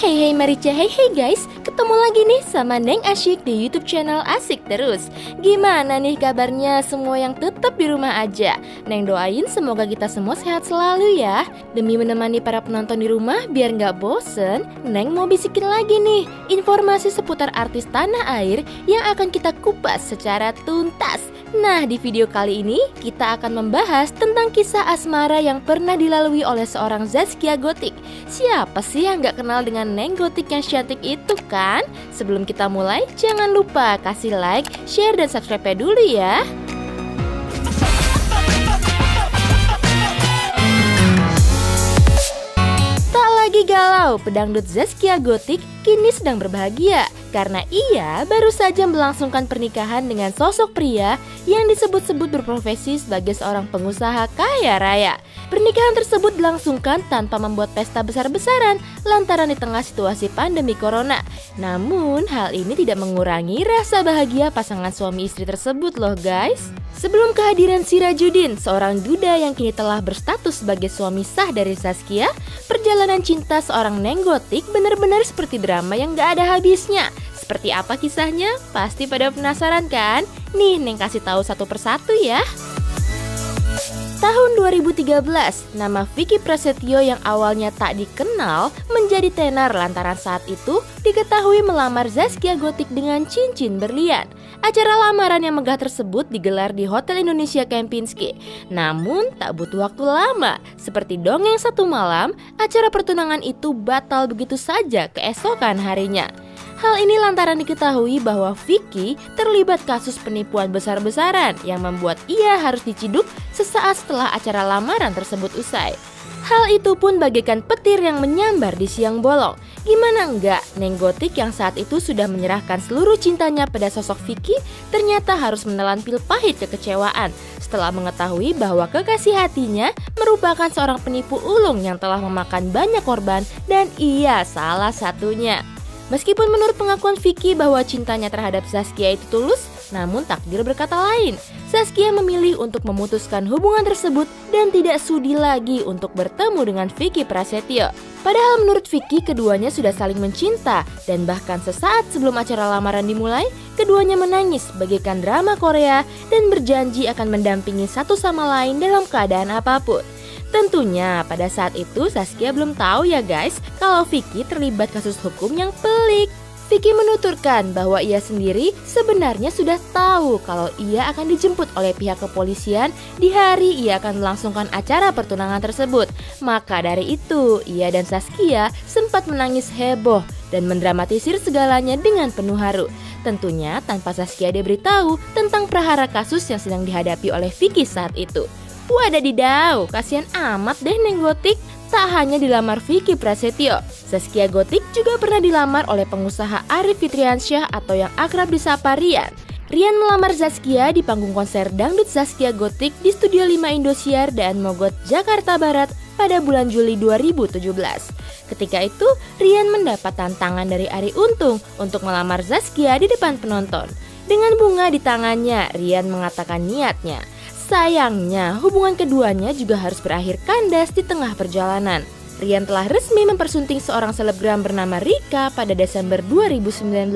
Hey Marica, hey guys, ketemu lagi nih sama Neng Asyik di YouTube channel Asik Terus. Gimana nih kabarnya semua yang tetap di rumah aja? Neng doain semoga kita semua sehat selalu ya. Demi menemani para penonton di rumah biar nggak bosen, Neng mau bisikin lagi nih informasi seputar artis tanah air yang akan kita kupas secara tuntas. Nah, di video kali ini kita akan membahas tentang kisah asmara yang pernah dilalui oleh seorang Zaskia Gotik. Siapa sih yang gak kenal dengan Neng Gotik yang cantik itu kan? Sebelum kita mulai, jangan lupa kasih like, share, dan subscribe dulu ya. Tak lagi galau, pedangdut Zaskia Gotik kini sedang berbahagia karena ia baru saja melangsungkan pernikahan dengan sosok pria yang disebut-sebut berprofesi sebagai seorang pengusaha kaya raya. Pernikahan tersebut dilangsungkan tanpa membuat pesta besar-besaran lantaran di tengah situasi pandemi corona. Namun hal ini tidak mengurangi rasa bahagia pasangan suami istri tersebut loh guys. Sebelum kehadiran Sirajuddin, seorang duda yang kini telah berstatus sebagai suami sah dari Zaskia, perjalanan cinta seorang Neng Gotik benar-benar seperti drama yang gak ada habisnya. Seperti apa kisahnya? Pasti pada penasaran kan? Nih, Neng kasih tahu satu persatu ya. Tahun 2013, nama Vicky Prasetyo yang awalnya tak dikenal menjadi tenar lantaran saat itu diketahui melamar Zaskia Gotik dengan cincin berlian. Acara lamaran yang megah tersebut digelar di Hotel Indonesia Kempinski. Namun tak butuh waktu lama, seperti dongeng satu malam, acara pertunangan itu batal begitu saja keesokan harinya. Hal ini lantaran diketahui bahwa Vicky terlibat kasus penipuan besar-besaran yang membuat ia harus diciduk sesaat setelah acara lamaran tersebut usai. Hal itu pun bagaikan petir yang menyambar di siang bolong. Gimana enggak, Neng Gotik yang saat itu sudah menyerahkan seluruh cintanya pada sosok Vicky ternyata harus menelan pil pahit kekecewaan setelah mengetahui bahwa kekasih hatinya merupakan seorang penipu ulung yang telah memakan banyak korban dan ia salah satunya. Meskipun menurut pengakuan Vicky bahwa cintanya terhadap Zaskia itu tulus, namun takdir berkata lain. Zaskia memilih untuk memutuskan hubungan tersebut dan tidak sudi lagi untuk bertemu dengan Vicky Prasetyo. Padahal menurut Vicky keduanya sudah saling mencinta dan bahkan sesaat sebelum acara lamaran dimulai, keduanya menangis bagaikan drama Korea dan berjanji akan mendampingi satu sama lain dalam keadaan apapun. Tentunya pada saat itu Zaskia belum tahu ya guys kalau Vicky terlibat kasus hukum yang pelik. Vicky menuturkan bahwa ia sendiri sebenarnya sudah tahu kalau ia akan dijemput oleh pihak kepolisian di hari ia akan melangsungkan acara pertunangan tersebut. Maka dari itu ia dan Zaskia sempat menangis heboh dan mendramatisir segalanya dengan penuh haru. Tentunya tanpa Zaskia diberitahu tentang prahara kasus yang sedang dihadapi oleh Vicky saat itu. Wadadidau, kasihan amat deh Neng Gotik. Tak hanya dilamar Vicky Prasetyo, Zaskia Gotik juga pernah dilamar oleh pengusaha Arif Fitriansyah atau yang akrab disapa Rian. Rian melamar Zaskia di panggung konser dangdut Zaskia Gotik di Studio 5 Indosiar dan Mogot, Jakarta Barat pada bulan Juli 2017. Ketika itu, Rian mendapat tantangan dari Arie Untung untuk melamar Zaskia di depan penonton. Dengan bunga di tangannya, Rian mengatakan niatnya. Sayangnya, hubungan keduanya juga harus berakhir kandas di tengah perjalanan. Rian telah resmi mempersunting seorang selebgram bernama Rika pada Desember 2019.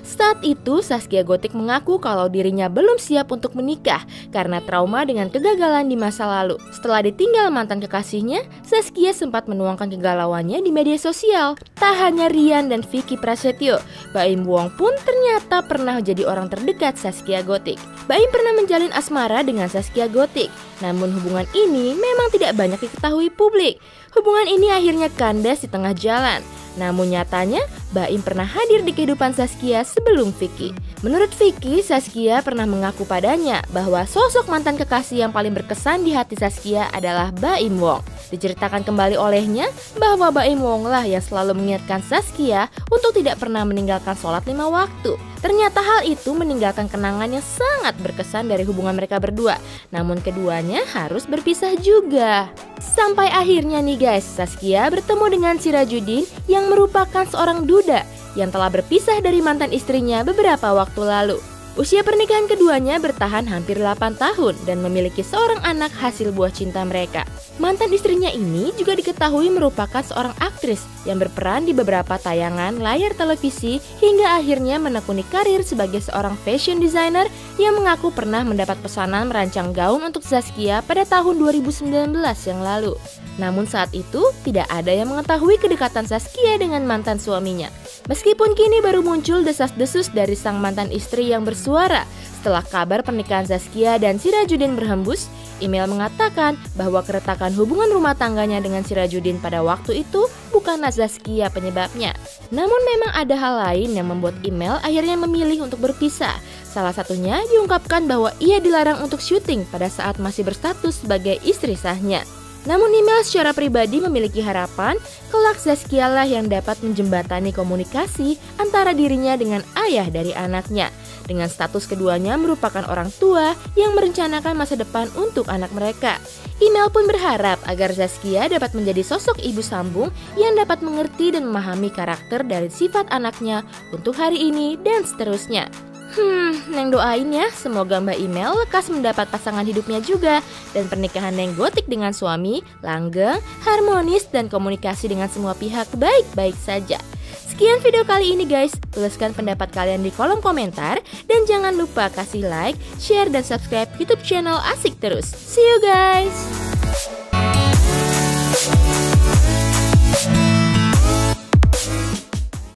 Saat itu, Zaskia Gotik mengaku kalau dirinya belum siap untuk menikah karena trauma dengan kegagalan di masa lalu. Setelah ditinggal mantan kekasihnya, Zaskia sempat menuangkan kegalauannya di media sosial. Tak hanya Rian dan Vicky Prasetyo, Baim Wong pun ternyata pernah jadi orang terdekat Zaskia Gotik. Baim pernah menjalin asmara dengan Zaskia Gotik, namun hubungan ini memang tidak banyak diketahui publik. Hubungan ini akhirnya kandas di tengah jalan. Namun nyatanya, Baim pernah hadir di kehidupan Zaskia sebelum Vicky. Menurut Vicky, Zaskia pernah mengaku padanya bahwa sosok mantan kekasih yang paling berkesan di hati Zaskia adalah Baim Wong. Diceritakan kembali olehnya bahwa Baim Wong lah yang selalu mengingatkan Zaskia untuk tidak pernah meninggalkan sholat 5 waktu. Ternyata hal itu meninggalkan kenangan yang sangat berkesan dari hubungan mereka berdua. Namun keduanya harus berpisah juga. Sampai akhirnya nih guys, Zaskia bertemu dengan Sirajuddin yang merupakan seorang duda yang telah berpisah dari mantan istrinya beberapa waktu lalu. Usia pernikahan keduanya bertahan hampir 8 tahun dan memiliki seorang anak hasil buah cinta mereka. Mantan istrinya ini juga diketahui merupakan seorang aktris yang berperan di beberapa tayangan layar televisi hingga akhirnya menekuni karir sebagai seorang fashion designer yang mengaku pernah mendapat pesanan merancang gaun untuk Zaskia pada tahun 2019 yang lalu. Namun saat itu tidak ada yang mengetahui kedekatan Zaskia dengan mantan suaminya. Meskipun kini baru muncul desas-desus dari sang mantan istri yang bersuara setelah kabar pernikahan Zaskia dan Sirajudin berhembus, email mengatakan bahwa keretakan hubungan rumah tangganya dengan Sirajudin pada waktu itu bukanlah Zaskia penyebabnya. Namun memang ada hal lain yang membuat email akhirnya memilih untuk berpisah. Salah satunya diungkapkan bahwa ia dilarang untuk syuting pada saat masih berstatus sebagai istri sahnya. Namun email secara pribadi memiliki harapan kelak Zaskia lah yang dapat menjembatani komunikasi antara dirinya dengan ayah dari anaknya. Dengan status keduanya merupakan orang tua yang merencanakan masa depan untuk anak mereka. Email pun berharap agar Zaskia dapat menjadi sosok ibu sambung yang dapat mengerti dan memahami karakter dari sifat anaknya untuk hari ini dan seterusnya. Neng doain ya, semoga Mbak Email lekas mendapat pasangan hidupnya juga dan pernikahan Neng Gotik dengan suami langgeng, harmonis dan komunikasi dengan semua pihak baik-baik saja. Sekian video kali ini guys, tuliskan pendapat kalian di kolom komentar dan jangan lupa kasih like, share dan subscribe YouTube channel Asik Terus. See you guys.